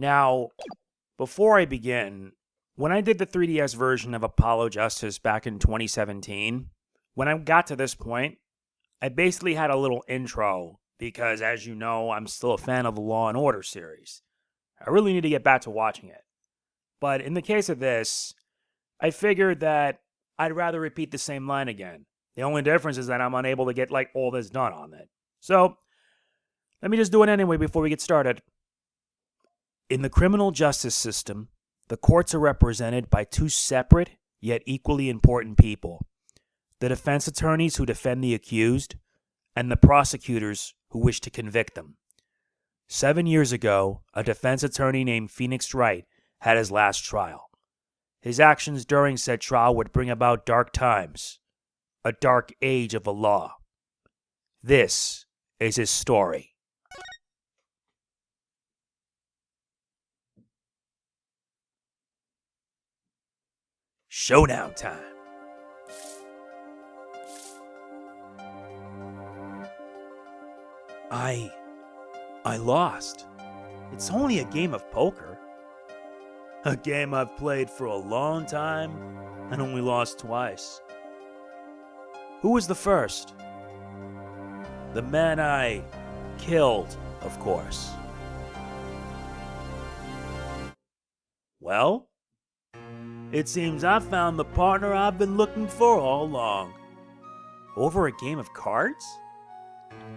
Now, before I begin, when I did the 3DS version of Apollo Justice back in 2017, when I got to this point, I basically had a little intro because, as you know, I'm still a fan of the Law and Order series. I really need to get back to watching it. But in the case of this, I figured that I'd rather repeat the same line again. The only difference is that I'm unable to get all this done on it. So, let me just do it anyway before we get started. In the criminal justice system, the courts are represented by two separate yet equally important people: the defense attorneys who defend the accused, and the prosecutors who wish to convict them. 7 years ago, a defense attorney named Phoenix Wright had his last trial. His actions during said trial would bring about dark times, a dark age of the law. This is his story. Showdown time. I lost. It's only a game of poker. A game I've played for a long time and only lost twice. Who was the first? The man I killed, of course. Well, it seems I found the partner I've been looking for all along. Over a game of cards?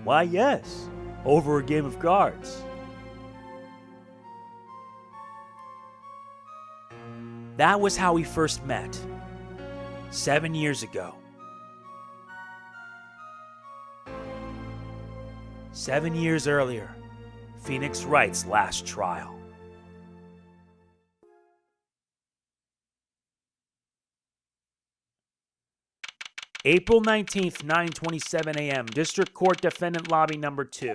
Why, yes, over a game of cards. That was how we first met, 7 years ago. 7 years earlier, Phoenix Wright's last trial. April 19th, 9:27 a.m., District Court Defendant Lobby Number 2.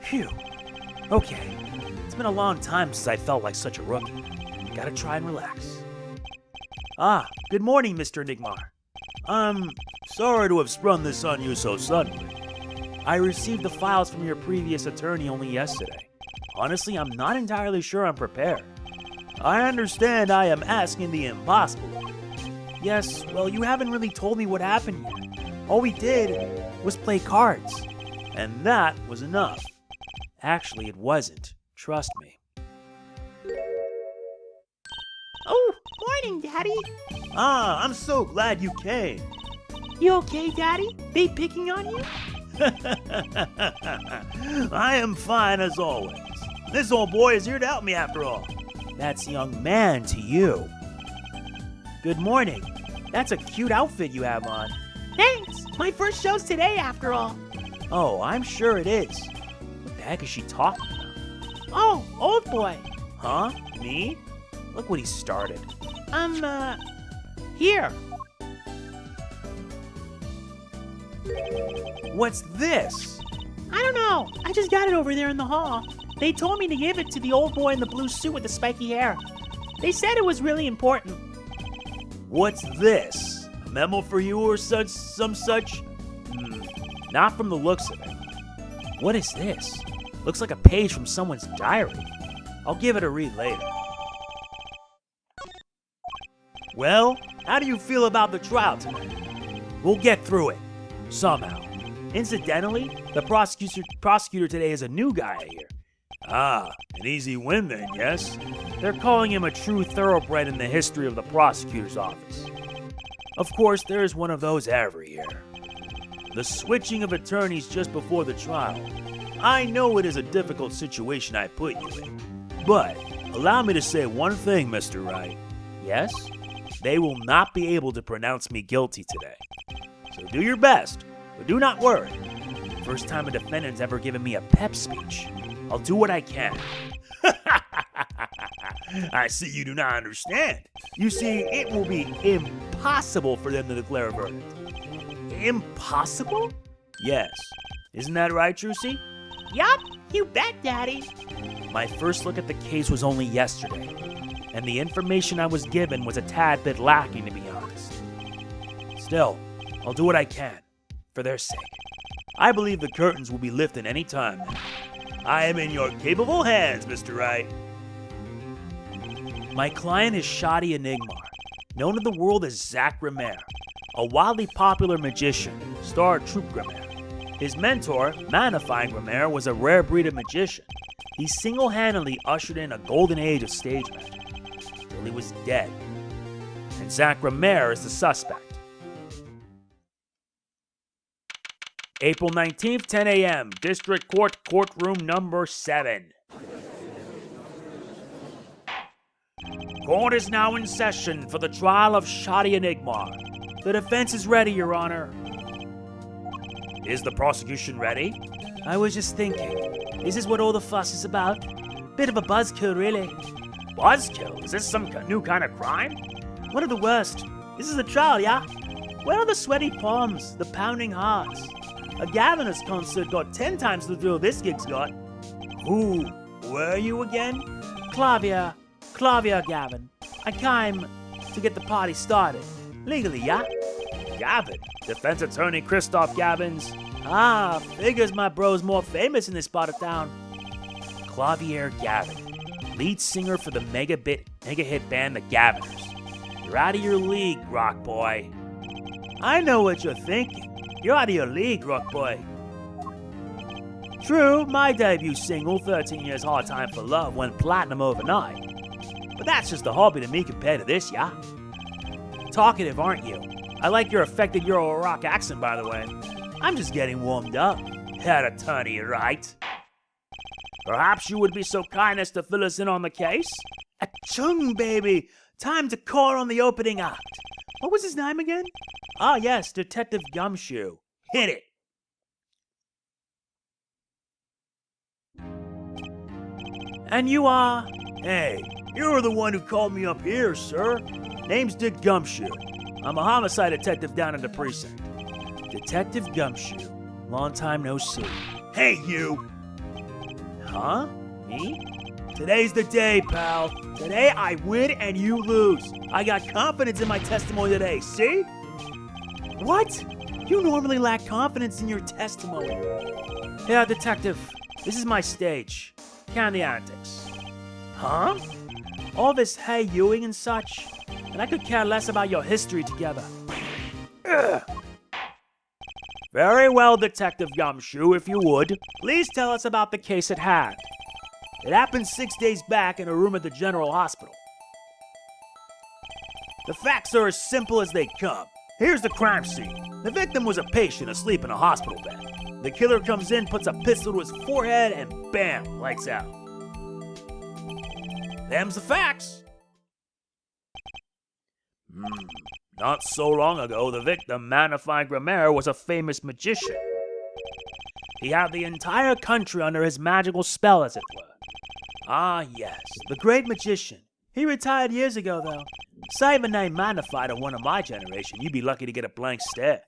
Phew. Okay. It's been a long time since I felt like such a rookie. Gotta try and relax. Good morning, Mr. Nigmar. I'm sorry to have sprung this on you so suddenly. I received the files from your previous attorney only yesterday. Honestly, I'm not entirely sure I'm prepared. I understand I am asking the impossible. Yes, well, you haven't really told me what happened yet. All we did was play cards. And that was enough. Actually, it wasn't. Trust me. Oh, morning, Daddy. I'm so glad you came. You okay, Daddy? They picking on you? I am fine as always. This old boy is here to help me after all. That's young man to you. Good morning. That's a cute outfit you have on. Thanks. My first show's today, after all. Oh, I'm sure it is. What the heck is she talking about? Oh, old boy. Huh? Me? Look what he started. Here. What's this? I don't know. I just got it over there in the hall. They told me to give it to the old boy in the blue suit with the spiky hair. They said it was really important. What's this? A memo for you or some such? Not from the looks of it. What is this? Looks like a page from someone's diary. I'll give it a read later. Well, how do you feel about the trial today? We'll get through it. Somehow. Incidentally, the prosecutor today is a new guy here. An easy win then, yes? They're calling him a true thoroughbred in the history of the prosecutor's office. Of course, there is one of those every year. The switching of attorneys just before the trial. I know it is a difficult situation I put you in, but allow me to say one thing, Mr. Wright. Yes? They will not be able to pronounce me guilty today. So do your best, but do not worry. First time a defendant's ever given me a pep speech. I'll do what I can. I see you do not understand. You see, it will be impossible for them to declare a verdict. Impossible? Yes. Isn't that right, Trucy? Yup, you bet, Daddy. My first look at the case was only yesterday, and the information I was given was a tad bit lacking, to be honest. Still, I'll do what I can, for their sake. I believe the curtains will be lifted any time now. I am in your capable hands, Mr. Wright. My client is Shoddy Enigma, known in the world as Zak Gramarye, a wildly popular magician, star of Troupe Gramarye. His mentor, Magnifying Gramarye, was a rare breed of magician. He single-handedly ushered in a golden age of stage magic, till he was dead. And Zak Gramarye is the suspect. April 19th, 10 a.m., District Court, Courtroom number 7. Court is now in session for the trial of Shoddy Enigma. The defense is ready, Your Honor. Is the prosecution ready? I was just thinking, is this what all the fuss is about? Bit of a buzzkill, really. Buzzkill? Is this some new kind of crime? One of the worst. This is a trial, yeah? Where are the sweaty palms, the pounding hearts? A Gavinus concert got 10 times the thrill this gig's got. Who were you again? Klavier, Gavin. I came to get the party started. Legally, yeah? Gavin? Defense attorney Christoph Gavins? Ah, figures my bro's more famous in this part of town. Klavier Gavin, lead singer for the mega hit band The Gaviners. You're out of your league, rock boy. I know what you're thinking. You're out of your league, rock boy. True, my debut single, 13 Years Hard Time for Love, went platinum overnight. But that's just a hobby to me compared to this, yeah? Talkative, aren't you? I like your affected Euro rock accent, by the way. I'm just getting warmed up. Head attorney, right? Perhaps you would be so kind as to fill us in on the case? Achung, baby! Time to call on the opening act. What was his name again? Ah, yes, Detective Gumshoe. Hit it! And you are? Hey, you're the one who called me up here, sir. Name's Dick Gumshoe. I'm a homicide detective down in the precinct. Detective Gumshoe. Long time no see. Hey, you! Huh? Me? Today's the day, pal. Today I win and you lose. I got confidence in my testimony today, see? What? You normally lack confidence in your testimony. Yeah, detective. This is my stage. Count the antics. Huh? All this hey youing and such? And I could care less about your history together. Ugh. Very well, Detective Gumshoe, if you would. Please tell us about the case at hand. It happened 6 days back in a room at the General Hospital. The facts are as simple as they come. Here's the crime scene. The victim was a patient asleep in a hospital bed. The killer comes in, puts a pistol to his forehead, and bam, lights out. Them's the facts. Not so long ago, the victim, Magnifying Gramarye, was a famous magician. He had the entire country under his magical spell, as it were. Ah, yes, the great magician. He retired years ago, though. Say the name Magnified to one of my generation, you'd be lucky to get a blank stare.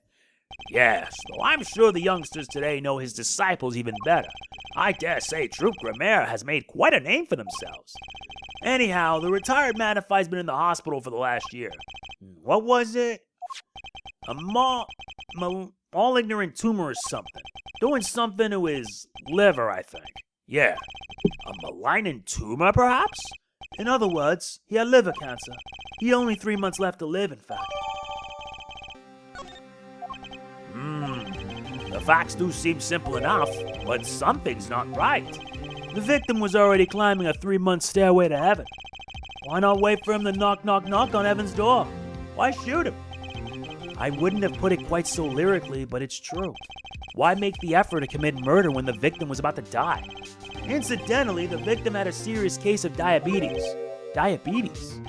Yes, though I'm sure the youngsters today know his disciples even better. I dare say Troupe Gramarye has made quite a name for themselves. Anyhow, the retired Magnify's been in the hospital for the last year. What was it? A malignant tumor or something. Doing something to his liver, I think. Yeah. A malignant tumor, perhaps? In other words, he had liver cancer. He only 3 months left to live, in fact. The facts do seem simple enough, but something's not right. The victim was already climbing a 3-month stairway to heaven. Why not wait for him to knock on heaven's door? Why shoot him? I wouldn't have put it quite so lyrically, but it's true. Why make the effort to commit murder when the victim was about to die? Incidentally, the victim had a serious case of diabetes. Diabetes?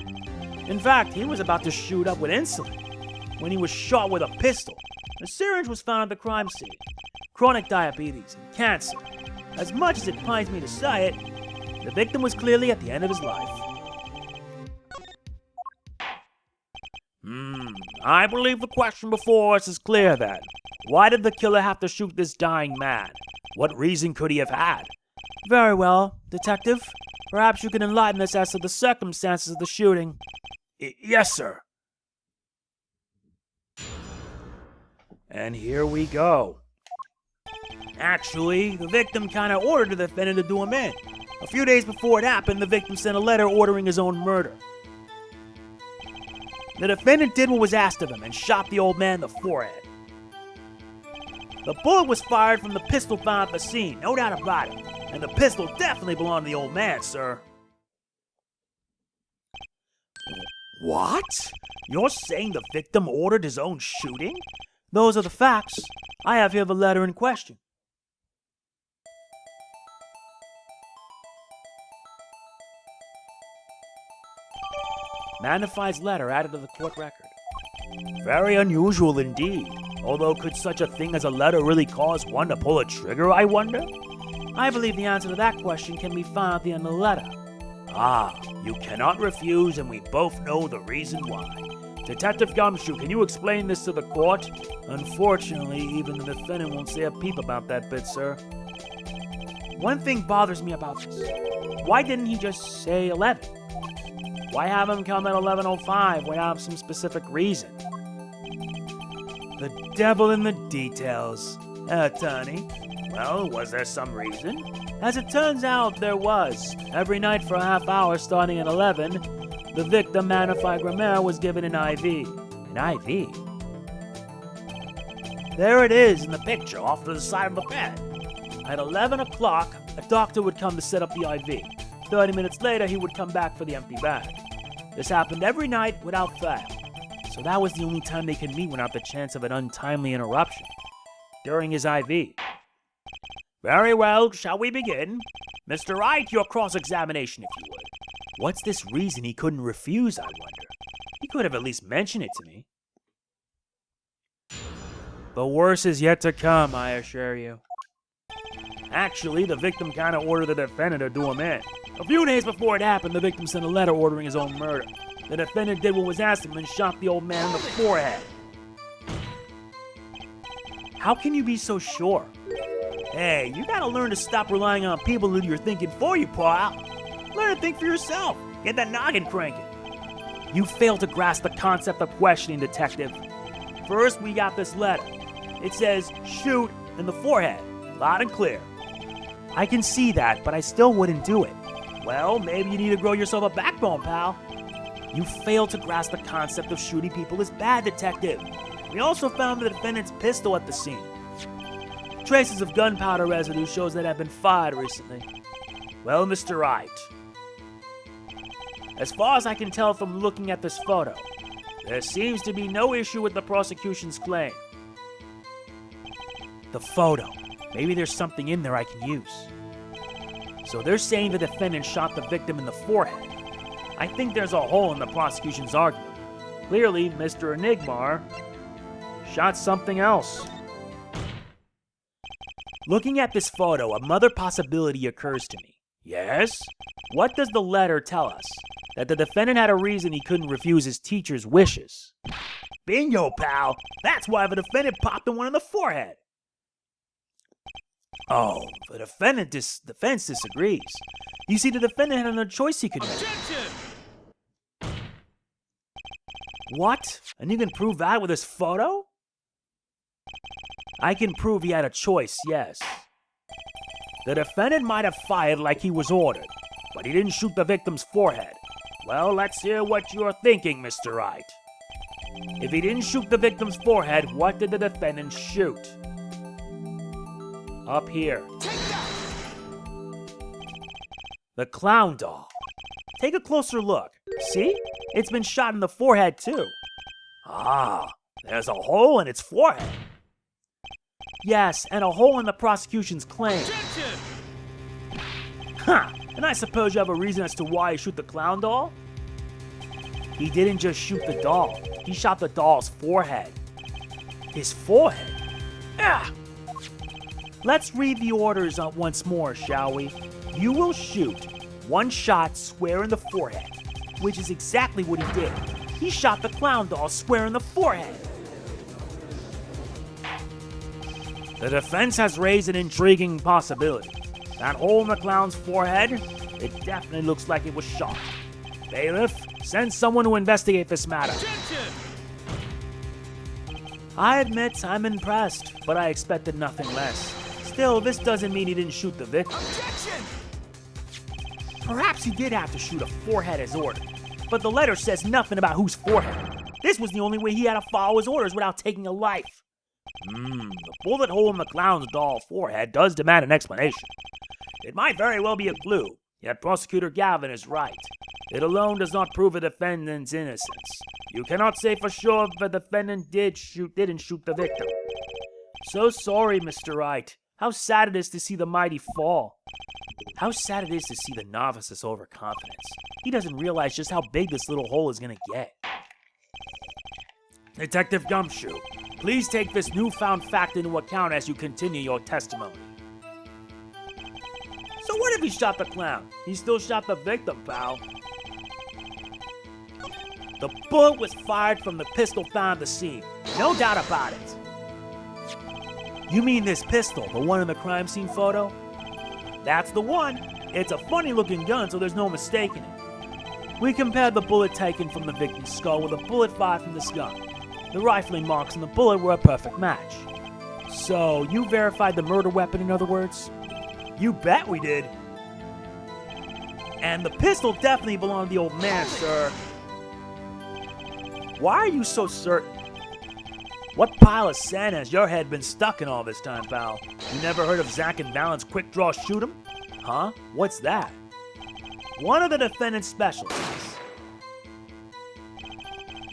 In fact, he was about to shoot up with insulin when he was shot with a pistol. A syringe was found at the crime scene. Chronic diabetes and cancer. As much as it pains me to say it, the victim was clearly at the end of his life. I believe the question before us is clear then. Why did the killer have to shoot this dying man? What reason could he have had? Very well, Detective. Perhaps you can enlighten us as to the circumstances of the shooting. Yes, sir. And here we go. Actually, the victim kind of ordered the defendant to do him in. A few days before it happened, the victim sent a letter ordering his own murder. The defendant did what was asked of him and shot the old man in the forehead. The bullet was fired from the pistol found at the scene, no doubt about it. And the pistol definitely belonged to the old man, sir. What? You're saying the victim ordered his own shooting? Those are the facts. I have here the letter in question. Magnified's letter added to the court record. Very unusual indeed. Although, could such a thing as a letter really cause one to pull a trigger, I wonder? I believe the answer to that question can be found at the end of the letter. Ah, you cannot refuse, and we both know the reason why. Detective Gumshoe, can you explain this to the court? Unfortunately, even the defendant won't say a peep about that bit, sir. One thing bothers me about this. Why didn't he just say 11? Why have him come at 11:05 without some specific reason? The devil in the details. Tony. Well, was there some reason? As it turns out, there was. Every night for a half hour starting at 11, the victim, Zak Gramarye, was given an IV. An IV? There it is in the picture off to the side of the bed. At 11 o'clock, a doctor would come to set up the IV. 30 minutes later, he would come back for the empty bag. This happened every night without fail. So that was the only time they could meet without the chance of an untimely interruption. During his IV. Very well, shall we begin? Mr. Wright, your cross-examination, if you would. What's this reason he couldn't refuse, I wonder? He could have at least mentioned it to me. The worst is yet to come, I assure you. Actually, the victim kind of ordered the defendant to do him in. A few days before it happened, the victim sent a letter ordering his own murder. The defendant did what was asked of him and shot the old man in the forehead. How can you be so sure? Hey, you gotta learn to stop relying on people who do your thinking for you, pal. Learn to think for yourself. Get that noggin cranking. You fail to grasp the concept of questioning, detective. First, we got this letter. It says, shoot in the forehead. Loud and clear. I can see that, but I still wouldn't do it. Well, maybe you need to grow yourself a backbone, pal. You fail to grasp the concept of shooting people is bad, detective. We also found the defendant's pistol at the scene. Traces of gunpowder residue shows that have been fired recently. Well, Mr. Wright, as far as I can tell from looking at this photo, there seems to be no issue with the prosecution's claim. The photo. Maybe there's something in there I can use. So they're saying the defendant shot the victim in the forehead. I think there's a hole in the prosecution's argument. Clearly, Mr. Enigma shot something else. Looking at this photo, another possibility occurs to me. Yes? What does the letter tell us? That the defendant had a reason he couldn't refuse his teacher's wishes. Bingo, pal! That's why the defendant popped the one in the forehead. Oh, the defense disagrees. You see, the defendant had no choice he could make. Objection! What? And you can prove that with this photo? I can prove he had a choice, yes. The defendant might have fired like he was ordered, but he didn't shoot the victim's forehead. Well, let's hear what you're thinking, Mr. Wright. If he didn't shoot the victim's forehead, what did the defendant shoot? Up here. The clown doll. Take a closer look. See? It's been shot in the forehead, too. Ah, there's a hole in its forehead. Yes, and a hole in the prosecution's claim. Objection! Huh, and I suppose you have a reason as to why he shoot the clown doll? He didn't just shoot the doll. He shot the doll's forehead. His forehead? Ah! Let's read the orders once more, shall we? You will shoot one shot square in the forehead, which is exactly what he did. He shot the clown doll square in the forehead. The defense has raised an intriguing possibility. That hole in the clown's forehead, it definitely looks like it was shot. Bailiff, send someone to investigate this matter. Objection! I admit I'm impressed, but I expected nothing less. Still, this doesn't mean he didn't shoot the victim. Objection! Perhaps he did have to shoot a forehead as ordered, but the letter says nothing about whose forehead. This was the only way he had to follow his orders without taking a life. The bullet hole in the clown's doll forehead does demand an explanation. It might very well be a clue, yet Prosecutor Gavin is right. It alone does not prove a defendant's innocence. You cannot say for sure if the defendant didn't shoot the victim. So sorry, Mr. Wright. How sad it is to see the mighty fall. How sad it is to see the novice's overconfidence. He doesn't realize just how big this little hole is going to get. Detective Gumshoe, please take this newfound fact into account as you continue your testimony. So what if he shot the clown? He still shot the victim, pal. The bullet was fired from the pistol found at the scene. No doubt about it. You mean this pistol, the one in the crime scene photo? That's the one. It's a funny-looking gun, so there's no mistaking it. We compared the bullet taken from the victim's skull with a bullet fired from this gun. The rifling marks on the bullet were a perfect match. So, you verified the murder weapon, in other words? You bet we did. And the pistol definitely belonged to the old man, sir. Why are you so certain? What pile of sand has your head been stuck in all this time, pal? You never heard of Zak and Valent's quick draw shoot 'em? Huh? What's that? One of the defendant's specialties.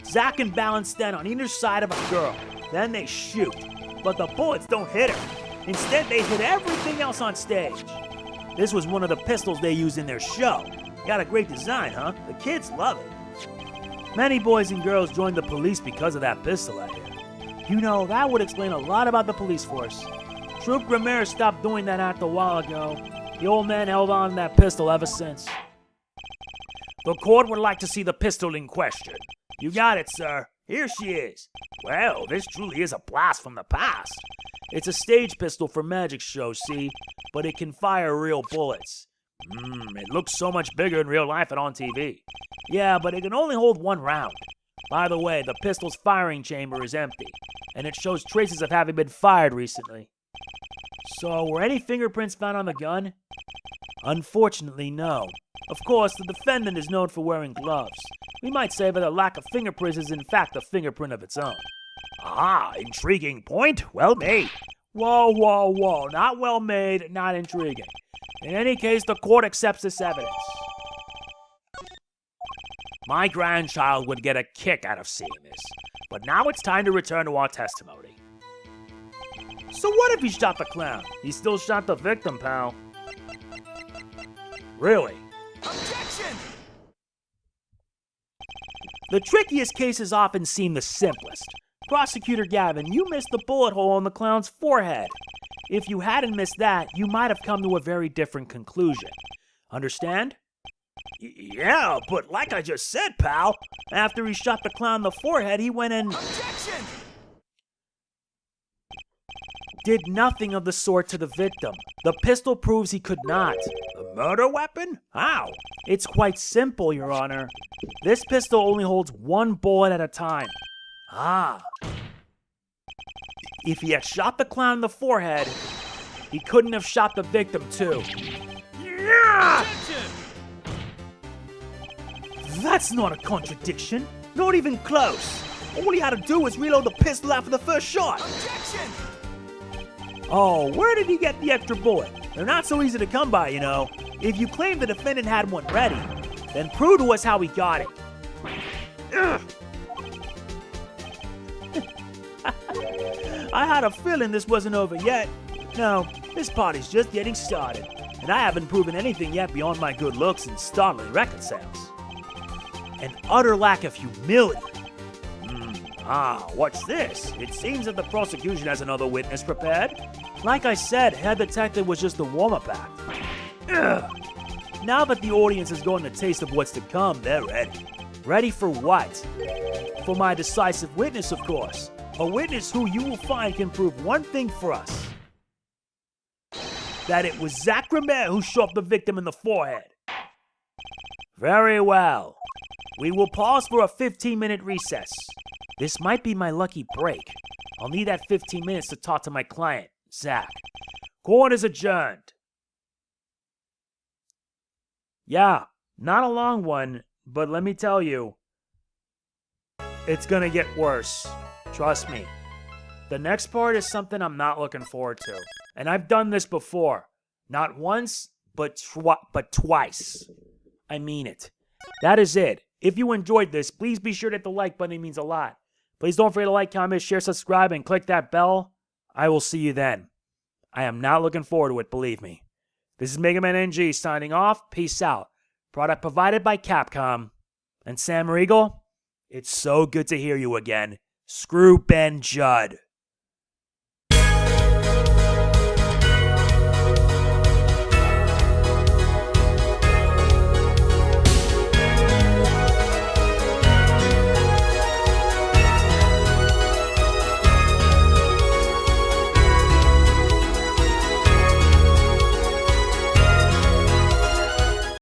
Zak and Valent stand on either side of a girl. Then they shoot. But the bullets don't hit her. Instead, they hit everything else on stage. This was one of the pistols they used in their show. Got a great design, huh? The kids love it. Many boys and girls joined the police because of that pistol, I hear. You know, that would explain a lot about the police force. Troop Gramarye stopped doing that act a while ago. The old man held on to that pistol ever since. The court would like to see the pistol in question. You got it, sir. Here she is. Well, this truly is a blast from the past. It's a stage pistol for magic shows, see? But it can fire real bullets. It looks so much bigger in real life than on TV. Yeah, but it can only hold one round. By the way, the pistol's firing chamber is empty, and it shows traces of having been fired recently. So, were any fingerprints found on the gun? Unfortunately, no. Of course, the defendant is known for wearing gloves. We might say that a lack of fingerprints is in fact a fingerprint of its own. Ah, intriguing point. Well made. Whoa, whoa, whoa. Not well made, not intriguing. In any case, the court accepts this evidence. My grandchild would get a kick out of seeing this. But now it's time to return to our testimony. So what if he shot the clown? He still shot the victim, pal. Really? Objection! The trickiest cases often seem the simplest. Prosecutor Gavin, you missed the bullet hole on the clown's forehead. If you hadn't missed that, you might have come to a very different conclusion. Understand? Yeah, but like I just said, pal, after he shot the clown in the forehead, he went and Objection! did nothing of the sort to the victim. The pistol proves he could not. A murder weapon? How? It's quite simple, Your Honor. This pistol only holds one bullet at a time. Ah. If he had shot the clown in the forehead, he couldn't have shot the victim too. Yeah! Objection! That's not a contradiction. Not even close. All he had to do was reload the pistol after the first shot. Objection! Oh, where did he get the extra bullet? They're not so easy to come by, you know. If you claim the defendant had one ready, then prove to us how he got it. I had a feeling this wasn't over yet. No, this party's just getting started, and I haven't proven anything yet beyond my good looks and startling record sales. An utter lack of humility. What's this? It seems that the prosecution has another witness prepared. Like I said, head detective was just a warm-up act. Now that the audience has gotten a taste of what's to come, they're ready. Ready for what? For my decisive witness, of course. A witness who you will find can prove one thing for us. That it was Zak Gramarye who shot the victim in the forehead. Very well. We will pause for a 15-minute recess. This might be my lucky break. I'll need that 15 minutes to talk to my client, Zak. Of Court is adjourned. Yeah, not a long one, but let me tell you, it's gonna get worse. Trust me. The next part is something I'm not looking forward to. And I've done this before. Not once, but twice. I mean it. That is it. If you enjoyed this, please be sure to hit the like button. It means a lot. Please don't forget to like, comment, share, subscribe, and click that bell. I will see you then. I am not looking forward to it, believe me. This is MegamanNG signing off. Peace out. Product provided by Capcom. And Sam Regal, it's so good to hear you again. Screw Ben Judd.